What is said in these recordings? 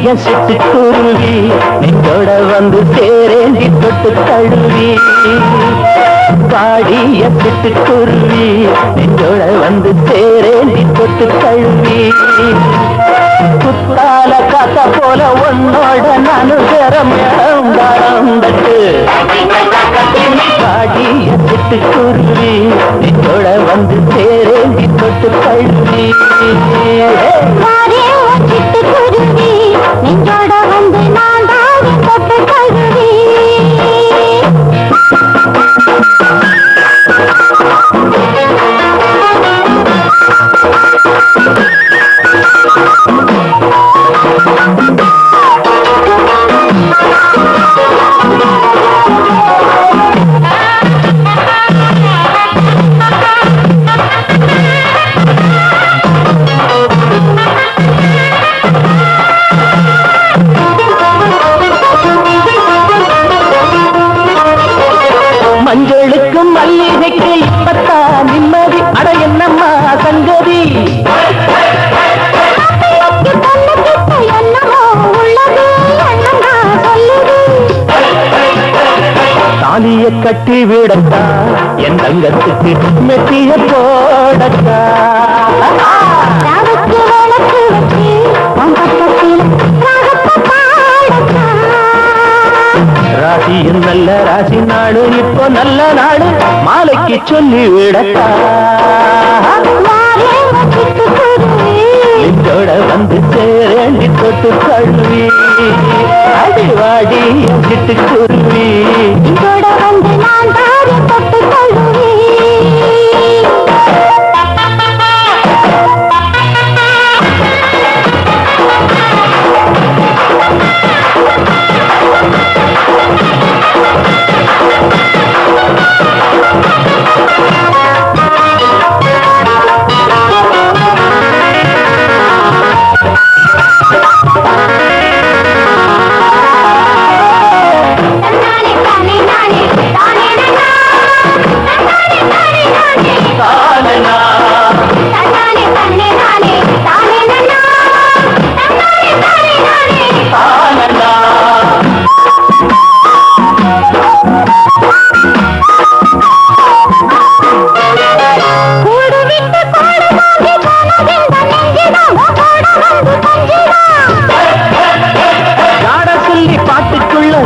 என் சிட்டுக்குருவி நெஞ்சோட வந்து சேரேண்டி தொட்டு தழுவி பாடி என் சிட்டுக்குருவி நெஞ்சோட வந்து சேரேண்டி தொட்டு தழுவி குத்தால காத்தா போல உன்னோட நானும் சேரம் தட்டு பாடி என் சிட்டுக்குருவி நெஞ்சோட வந்து சேரேண்டி தொட்டு தழுவி சிட்டுக்குருவி நெஞ்சோட வந்து நான் தாவி தொட்டு தழுவி மஞ்சளுக்கும் மல்லிகைக்கு இப்பத்தா நிம்மதி அட என்னம்மா சங்கதி தாலிய கட்டி விடத்தா என் தங்கத்துக்கு மெட்டிய போடத்தா ராசியும் நல்ல ராசி நாடு இப்போ நல்ல நாடு மாலைக்கு சொல்லி விடத்தா நெஞ்சோட வந்து சேரேண்டி தொட்டு தழுவி அடிவாடி சிட்டுக்குருவி இதோட வந்து நான் தாரி தொட்டு தழுவி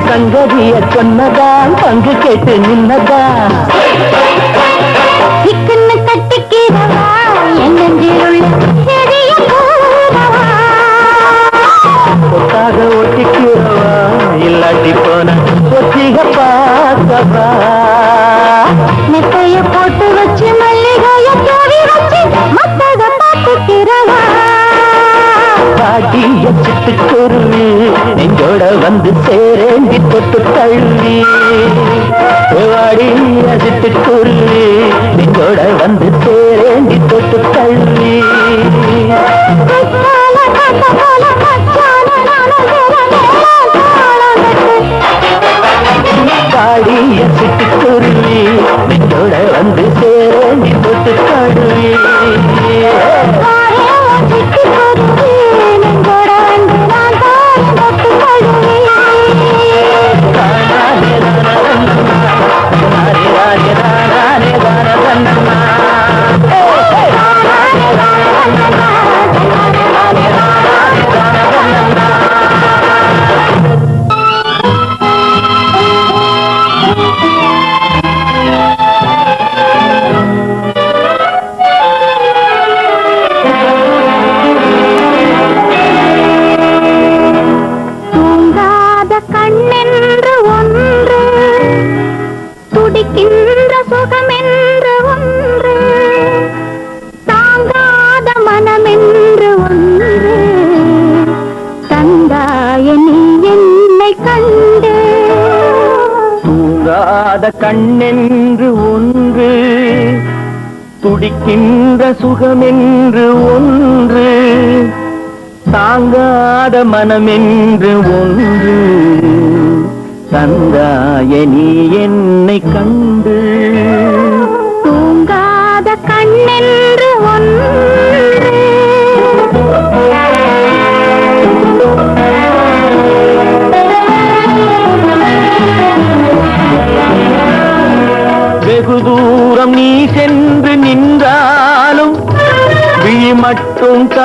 சங்கதிய சொன்னதான் பங்கு கேட்டு நின்னதான் சிக்கன்னு கட்டிக்கிறவா என் நெஞ்சிலுள்ள செடிய ஒட்டாக ஒட்டிக்கிறவா இல்லாட்டி போன ஒத்திக பார்த்தவா மெத்தைய போட்டு வச்சு மல்லிகைய தூவி வச்சு மத்தத பார்த்துக்கிறவா பாட்டிய சிட்டுக்குருவி நெஞ்சோட வந்து சேரேண்டி தொட்டு தழுவி வாடிய சிட்டுக்குருவி நெஞ்சோட வந்து சேரேண்டி தொட்டு தழுவி பாடிய சிட்டுக்குருவி நெஞ்சோட வந்து சேரேண்டி தொட்டு தழுவி துடிக்கின்ற சுகமென்று ஒன்று தாங்காத மனமென்று ஒன்று தந்தாய நீ என்னை கண்டு தூங்காத கண்ணென்று ஒன்று துடிக்கின்ற சுகமென்று ஒன்று தாங்காத மனமென்று ஒன்று தந்தாய நீ என்னை கண்டு தூங்காத கண்ணென்று ஒன்று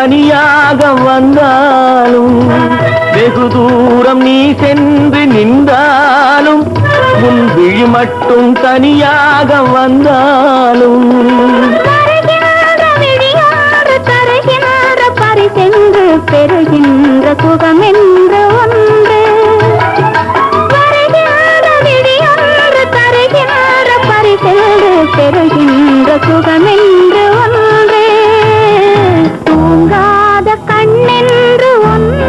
தனியாக வந்தாலும் வெகு தூரம் நீ சென்று நின்றாலும் உன் விழி மட்டும் தனியாக வந்தாலும் தருகின்ற பரிசென்று பெறுகின்ற சுகம் என்று ஒன்று வருகின்ற விழியொன்று தருகின்ற பரிசென்று பெறுகின்ற சுகம் என்று ஒன்று தூங்காத கண்ணென்று ஒன்று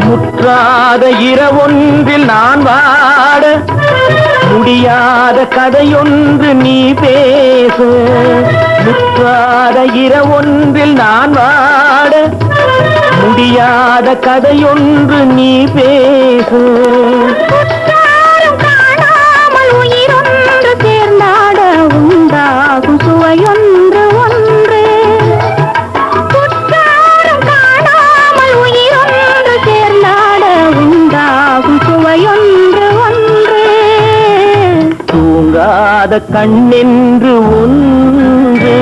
முற்றாத இரவொன்றில் நான் வாட முடியாத கதையொன்று நீ பேச முற்றாத இரவொன்றில் நான் வாட முடியாத கதையொன்று நீ பேச காணாமல் உயிரொன்று சேர்ந்தாட உண்டாகும் சுவையொன்று ஒன்று குற்றாரும் காணாமல் உயிரொன்று சேர்ந்தாட உண்டாகும் சுவையொன்று ஒன்று தூங்காத கண்ணென்று ஒன்று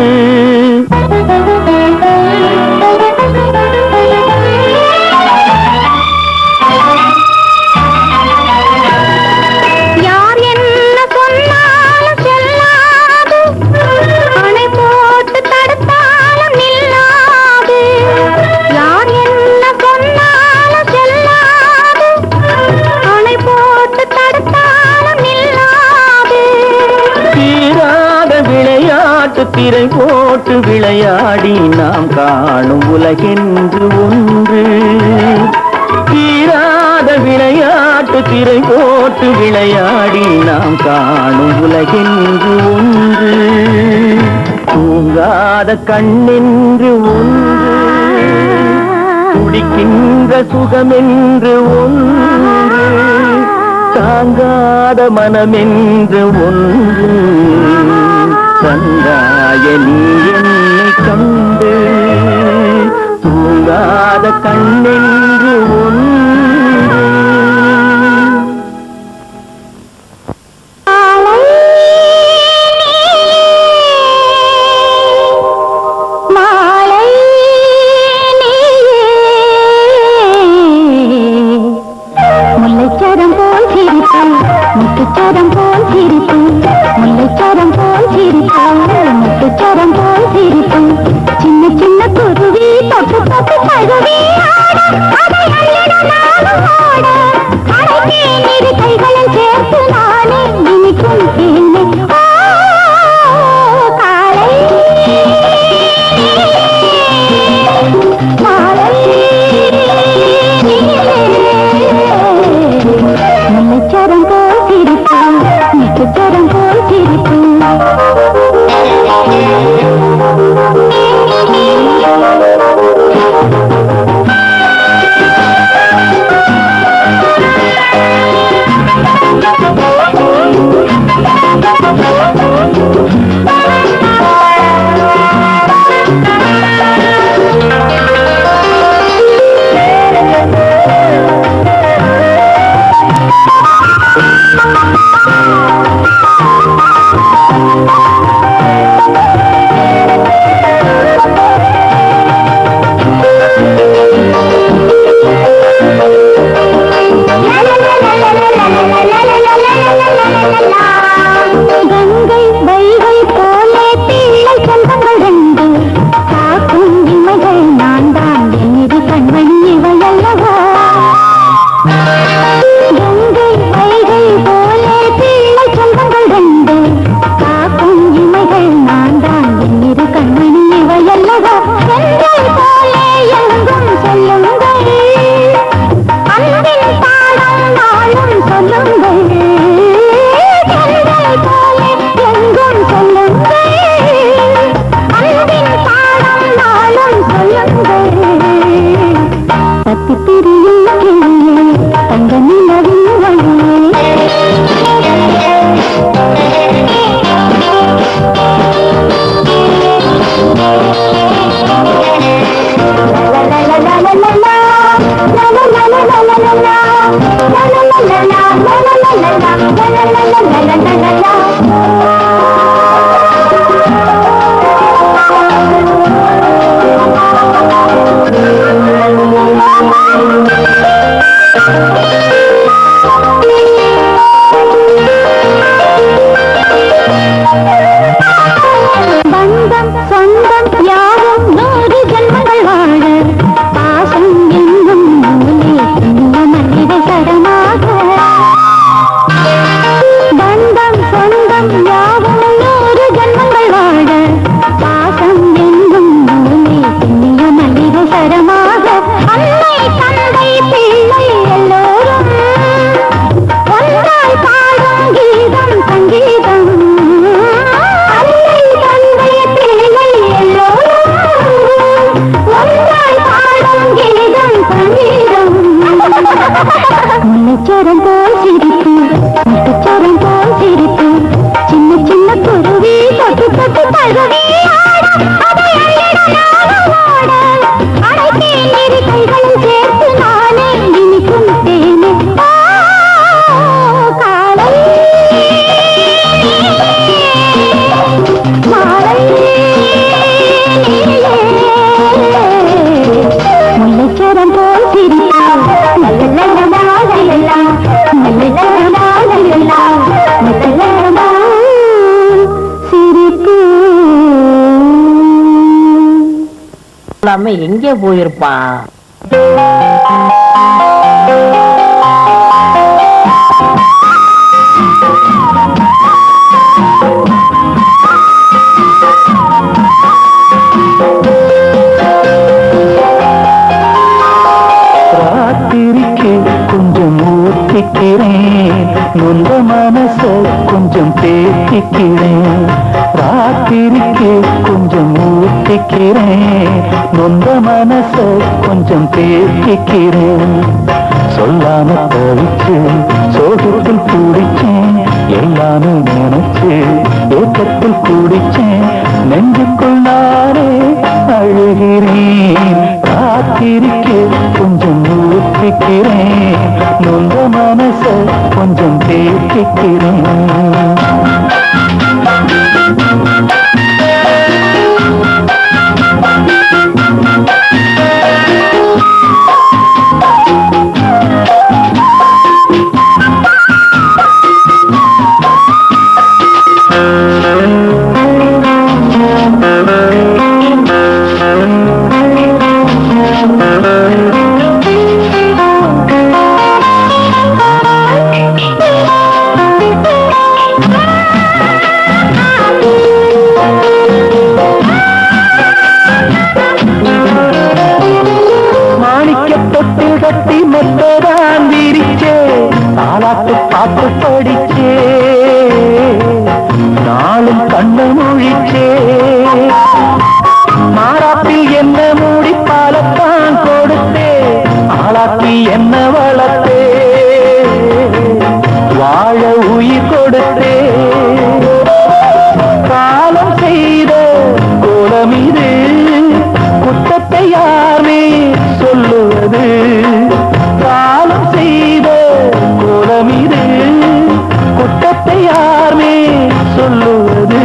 யார் என்ன சொன்னாலும் செல்லாது அணை போட்டு தடுத்தாலும் நில்லாது யார் என்ன சொன்னாலும் செல்லாது அணை போட்டு தடுத்தாலும் நில்லாது தீராத விளையாட்டு திரை போட்டு விளையாடி நாம் காணும் உலகென்று ஒன்று தீராத விளையாட்டு திரை போட்டு விளையாடி நாம் காணும் உலகென்று ஒன்று தூங்காத கண்ணென்று ஒன்று துடிக்கின்ற சுகமென்று ஒன்று தாங்காத மனமென்று ஒன்று சந்தாய நீ என்னை கண்டு தூங்காத கண்ணென்று ஒன்று மாலை முல்லைச்சரம் போல் சிரிப்பு முத்துச்சரம் போல் சிரிப்பு முல்லைச்சரம் போல் சிரிப்பு முத்துச்சரம் போல் சிரிப்பு சின்ன சின்ன குருவி தொட்டு தொட்டு தழுவி ஆட எல்லாமே எங்கே போயிருப்பான்? ராத்திரிக்கு கொஞ்சம் ஊத்திக்கிறேன், நொந்த மனச கொஞ்சம் தேத்திக்கிறேன். ராத்திரிக்கு கொஞ்சம் ஊத்திக்கிறேன், நொந்த மனச கொஞ்சம் தேத்திக்கிறேன். சொல்லாம தவிச்சு சோகத்தில் குடிச்சேன், எல்லாமே நினைச்சு ஏக்கத்தில் குடிச்சேன். நெஞ்சுக்குள் நானே அழுகிறேன். ராத்திரிக்கு கொஞ்சம் ஊத்திக்கிறேன், நொந்த மனச கொஞ்சம் தேத்திக்கிறேன். தொட்டில் கட்டி மெத்ததான் விரிச்சே, தாலாட்டு பாட்டு படிச்சே, நாளும் கண்ணு முழிச்சே. மாறாப்பில் என்ன மூடி பாலத்தான் கொடுத்தே, ஆளாக்கி என்ன வளர்த்தே, வாழ உயிர் கொடுத்தே. காலம் செய்த கோலம் இது, குற்றத்தை யாருமே சொல்லுவது. காலம் செய்த கோலம் இது, குற்றத்தை யாருமே சொல்லுவது.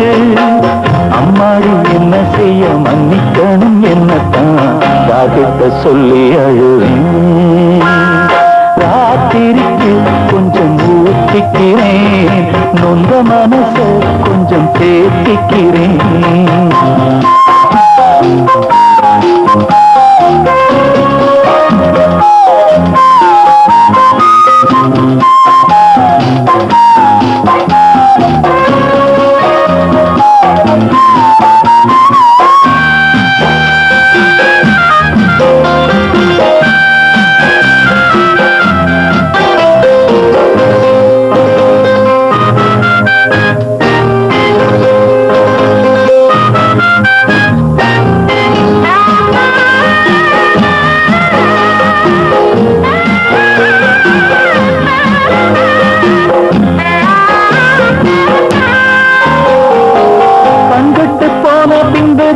அம்மாடி என்ன செய்ய மன்னிக்கணும் என்னத்தான் யார்கிட்ட சொல்லி அழுவேன். ராத்திரிக்கு கொஞ்சம் ஊத்திக்கிறேன், நொந்த மனச கொஞ்சம் தேத்திக்கிறேன்.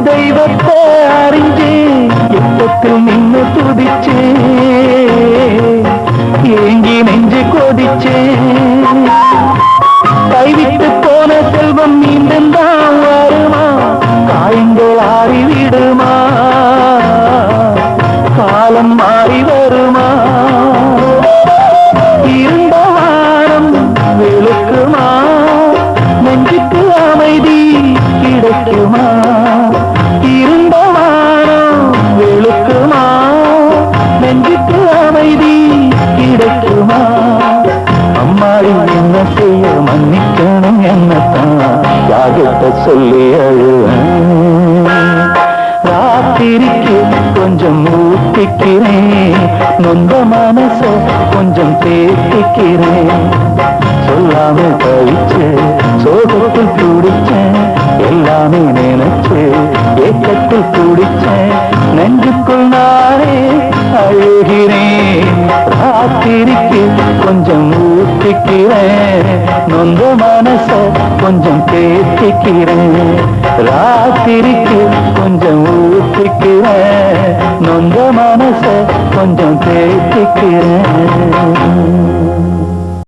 தெய்வத்தை அறிஞ்சு யுத்தத்தில் நின்று துதிச்சே, ஏங்கி நெஞ்சு கொதிச்சே. கைவிட்டு போன செல்வம் மீண்டும் தான் வருமா, காயங்கள் ஆறிவிடுமா, காலம் மாறி வருமா. இருந்த வானம் வெளுக்குமா, நெஞ்சுக்கு அமைதி கிடைக்குமா. இருந்த வானம் வெளுக்குமா, நெஞ்சுக்கு அமைதி கிடைக்குமா. அம்மாடி என்ன செய்ய மன்னிக்கணும் என்னத்தான் யார்கிட்ட சொல்லி அழுவேன். ராத்திரிக்கு கொஞ்சம் ஊத்திக்கிறேன், நொந்த மனச கொஞ்சம் தேத்திக்கிறேன். சொல்லாம கழிச்சு சோகத்தில் துடிச்சேன், எல்லாமே நினைச்சு ஏக்கத்தில் துடிச்சேன். நெஞ்சுக்குள் நானே அழுகிறேன். ராத்திரிக்கு கொஞ்சம் ஊத்திக்கிறேன், நொந்த மனச கொஞ்சம் தேத்திக்கிறேன். ராத்திரிக்கு கொஞ்சம் ஊத்திக்கிறேன், நொந்த மனச கொஞ்சம் தேத்திக்கிறேன்.